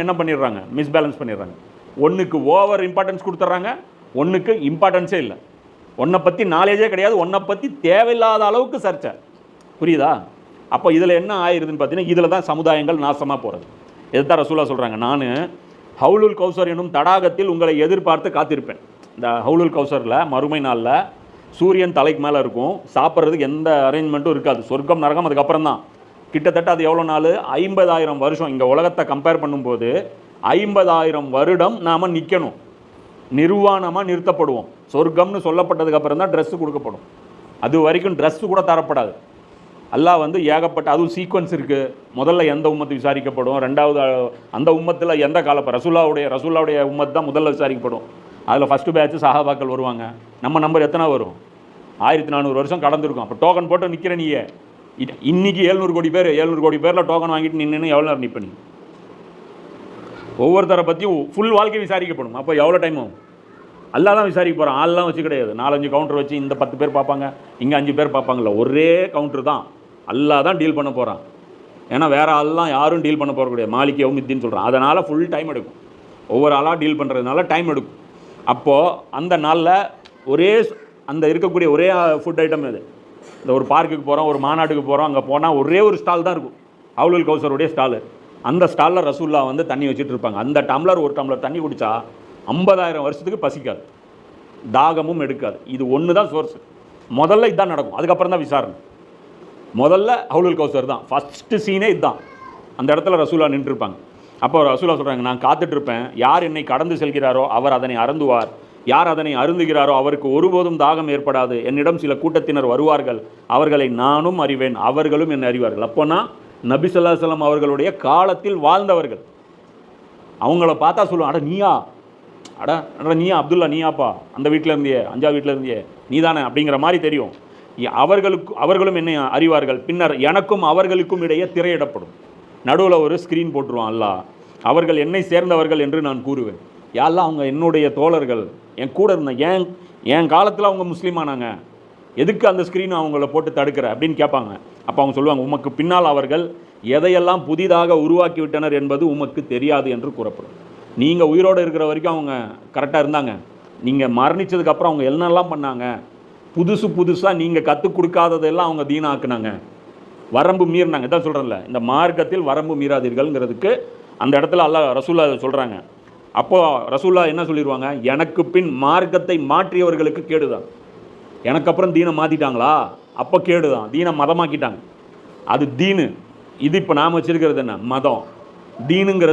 என்ன பண்ணிடுறாங்க, மிஸ்பேலன்ஸ் பண்ணிடுறாங்க. ஒன்றுக்கு ஓவர் இம்பார்ட்டன்ஸ் கொடுத்துட்றாங்க, ஒன்றுக்கு இம்பார்ட்டன்ஸே இல்லை. ஒன்றை பற்றி நாலேஜே கிடையாது, ஒன்றை பற்றி தேவையில்லாத அளவுக்கு சர்ச்சை. புரியுதா? அப்போ இதில் என்ன ஆயிடுதுன்னு பார்த்தீங்கன்னா, இதில் தான் சமுதாயங்கள் நாசமாக போகிறது. எதுதான் ரசூலா சொல்கிறாங்க, நான் ஹவுலுல் கௌசர் என்னும் தடாகத்தில் உங்களை எதிர்பார்த்து காத்திருப்பேன். இந்த ஹவுலுல் கௌசரில் மறுமை நாளில் சூரியன் தலைக்கு மேலே இருக்கும், சாப்பிட்றதுக்கு எந்த அரேஞ்ச்மெண்ட்டும் இருக்காது. சொர்க்கம் நரகம் அதுக்கப்புறம் தான். கிட்டத்தட்ட அது எவ்வளோ நாள், 50,000 வருஷம். இங்கே உலகத்தை கம்பேர் பண்ணும்போது 50,000 வருடம் நாம் நிற்கணும், நிர்வாணமாக நிறுத்தப்படுவோம். சொர்க்கம்னு சொல்லப்பட்டதுக்கப்புறம் தான் ட்ரெஸ்ஸு கொடுக்கப்படும். அது வரைக்கும் ட்ரெஸ்ஸு கூட தரப்படாது. அல்லாஹ் ஏகப்பட்ட அதுவும் சீக்வன்ஸ் இருக்குது. முதல்ல எந்த உம்மத்து விசாரிக்கப்படும், ரெண்டாவது அந்த உம்மத்தில் எந்த காலப்போ ரசூலாவுடைய உம்மத் தான் முதல்ல விசாரிக்கப்படும். அதில் ஃபஸ்ட்டு பேட்ச் சஹாபாக்கள் வருவாங்க. நம்ம நம்பர் எத்தனை வரும், 1400 வருஷம் கடந்திருக்கும். அப்போ டோக்கன் போட்டு நிற்கிற நீயே இன்றைக்கி 700 கோடி பேர், 700 கோடி பேரில் டோக்கன் வாங்கிட்டு நின்று எவ்வளோ நேரம் நிற்ப நீ? ஒவ்வொருத்தரை பற்றியும் ஃபுல் வாழ்க்கை விசாரிக்கப்படும். அப்போ எவ்வளோ டைம் ஆகும்? அல்லாஹ் தான் விசாரிக்க போகிறான், ஆள்லாம் வச்சு கிடையாது. 4-5 கவுண்டர் வச்சு இந்த 10 பேர் பார்ப்பாங்க, இங்கே 5 பேர் பார்ப்பாங்கல்ல, ஒரே கவுண்டர் தான். அல்லாஹ் தான் டீல் பண்ண போகிறான். ஏன்னா வேறு ஆள்லாம் யாரும் டீல் பண்ண போகிற கிடையாது. மாலிக் யௌமித்தீன் சொல்கிறான். அதனால் ஃபுல் டைம் எடுக்கும். ஒவ்வொரு ஆளாக டீல் பண்ணுறதுனால டைம் எடுக்கும். அப்போது அந்த நாளில் ஒரே அந்த இருக்கக்கூடிய ஒரே ஃபுட் ஐட்டம் இது. இந்த ஒரு பார்க்குக்கு போகிறோம், ஒரு மாநாட்டுக்கு போகிறோம், அங்கே போனால் ஒரே ஒரு ஸ்டால் தான் இருக்கும், ஹவுலுல் கௌசருடைய ஸ்டாலு. அந்த ஸ்டாலில் ரசூல்லா தண்ணி வச்சுட்டு இருப்பாங்க. அந்த டம்ளர் ஒரு டம்ளர் தண்ணி குடித்தா 50,000 வருஷத்துக்கு பசிக்காது, தாகமும் எடுக்காது. இது ஒன்று தான் சோர்ஸு. முதல்ல இதுதான் நடக்கும், அதுக்கப்புறம் தான் விசாரணை. முதல்ல ஹவுலுல் கௌசர் தான் ஃபஸ்ட்டு சீனே இதுதான். அந்த இடத்துல ரசூலா நின்றுருப்பாங்க. அப்போ ரசூலா சொல்கிறாங்க, நான் காத்துட்ருப்பேன், யார் என்னை கடந்து செல்கிறாரோ அவர் அதனை அருந்துவார், யார் அதனை அருந்துகிறாரோ அவருக்கு ஒருபோதும் தாகம் ஏற்படாது. என்னிடம் சில கூட்டத்தினர் வருவார்கள், அவர்களை நானும் அறிவேன், அவர்களும் என்னை அறிவார்கள். அப்போனா நபி ஸல்லல்லாஹு அலைஹி வஸல்லம் அவர்களுடைய காலத்தில் வாழ்ந்தவர்கள். அவங்கள பார்த்தா சொல்லுவாங்க, அட நீயா அப்துல்லா, நீயாப்பா, அந்த வீட்டில் இருந்தியே, 5ஆவது வீட்டில் இருந்தியே, நீ தானே அப்படிங்கிற மாதிரி தெரியும். அவர்களும் என்னை அறிவார்கள். பின்னர் எனக்கும் அவர்களுக்கும் இடையே திரையிடப்படும். நடுவில் ஒரு ஸ்க்ரீன் போட்டுருவான் அல்லாஹ். அவர்கள் என்னை சேர்ந்தவர்கள் என்று நான் கூறுவேன். யாரெல்லாம் அவங்க என்னுடைய தோழர்கள், என் கூட இருந்த என் காலத்தில் அவங்க முஸ்லீமானாங்க, எதுக்கு அந்த ஸ்க்ரீன் அவங்கள போட்டு தடுக்கிற அப்படின்னு கேட்பாங்க. அப்போ அவங்க சொல்லுவாங்க, உமக்கு பின்னால் அவர்கள் எதையெல்லாம் புதிதாக உருவாக்கி விட்டனர் என்பது உமக்கு தெரியாது என்று கூறப்படும். நீங்கள் உயிரோடு இருக்கிற வரைக்கும் அவங்க கரெக்டாக இருந்தாங்க, நீங்கள் மரணித்ததுக்கப்புறம் அவங்க என்னெல்லாம் பண்ணாங்க, புதுசாக நீங்கள் கற்றுக் கொடுக்காததெல்லாம் அவங்க தீனாக்குனாங்க, வரம்பு மீறினாங்க. இதான் சொல்கிறேன்ல, இந்த மார்க்கத்தில் வரம்பு மீறாதீர்கள்ங்கிறதுக்கு அந்த இடத்துல அல்லாஹ் ரசூல்லா சொல்கிறாங்க. அப்போது ரசூல்லா என்ன சொல்லிடுவாங்க, எனக்கு பின் மார்க்கத்தை மாற்றியவர்களுக்கு கேடுதான். எனக்கு அப்புறம் தீனை மாற்றிட்டாங்களா, அப்போ கேடுதான். தீனை மதமாக்கிட்டாங்க, அது தீனு. இது இப்போ நாம் வச்சுருக்கிறது என்ன, மதம். தீனுங்கிறது